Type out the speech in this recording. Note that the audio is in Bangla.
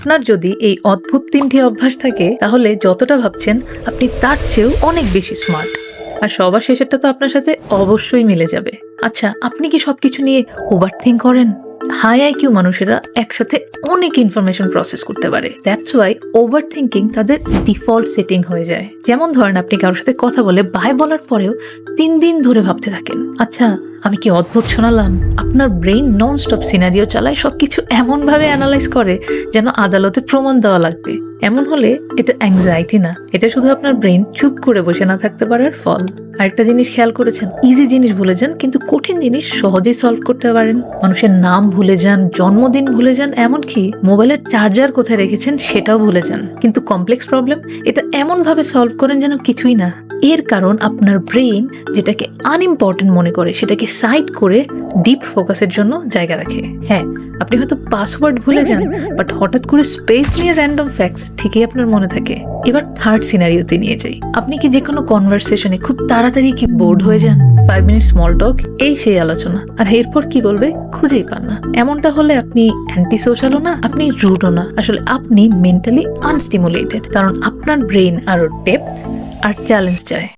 আপনার যদি এই অদ্ভুত 3টি অভ্যাস থাকে তাহলে যতটা ভাবছেন আপনি তার চেয়েও অনেক বেশি স্মার্ট। আর সবার শেষেরটা তো আপনার সাথে অবশ্যই মিলে যাবে। আচ্ছা, আপনি কি সবকিছু নিয়ে ওভারথিংক করেন? হাই আইকিউ মানুষেরা একসাথে অনেক ইনফরমেশন প্রসেস করতে পারে। দ্যাটস ওয়াই ওভার থিঙ্কিং তাদের ডিফল্ট সেটিং হয়ে যায়। যেমন ধরেন, আপনি কারোর সাথে কথা বলে বাই বলার পরেও 3 দিন ধরে ভাবতে থাকেন, আচ্ছা আমি কি অদ্ভুত শোনালাম? আপনার ব্রেইন নন স্টপ সিনারিও চালায়, সবকিছু এমন ভাবে অ্যানালাইজ করে যেন আদালতে প্রমাণ দেওয়া লাগবে। এমন হলে এটা অ্যাংজাইটি না, এটা শুধু আপনার ব্রেইন চুপ করে বসে না থাকতে পারার ফল। আরেকটা জিনিস খেয়াল করেছেন, ইজি জিনিস ভুলে যান কিন্তু কঠিন জিনিস সহজেই সলভ করতে পারেন। মানুষের নাম ভুলে যান, জন্মদিন ভুলে যান, এমনকি মোবাইলের চার্জার কোথায় রেখেছেন সেটাও ভুলে যান, কিন্তু কমপ্লেক্স প্রবলেম এটা এমন ভাবে সলভ করেন যেন কিছুই না। এর কারণ আপনার ব্রেইন যেটাকে আনইম্পর্টেন্ট মনে করে সেটাকে সাইড করে ডিপ ফোকাসের জন্য জায়গা রাখে। হ্যাঁ, আপনি হয়তো পাসওয়ার্ড ভুলে যান, বাট হঠাৎ করে স্পেস নিয়ে র্যান্ডম ফ্যাক্টস ঠিকই আপনার মনে থাকে। এবার থার্ড সিনারিওতে নিয়ে যাই। আপনি কি যে কোনো কনভারসেশনে খুব তাড়াতাড়ি কি বোর্ড হয়ে যান? 5 মিনিট স্মল টক, এই সেই আলোচনা, আর এরপর কি বলবে খুঁজেই পান না। এমনটা হলে আপনি অ্যান্টি সোশ্যালও না, আপনি রুডও না, আসলে আপনি মেন্টালি আনস্টিমুলেটেড, কারণ আপনার ব্রেইন আরো ডেপথ আর চ্যালেঞ্জ চায়।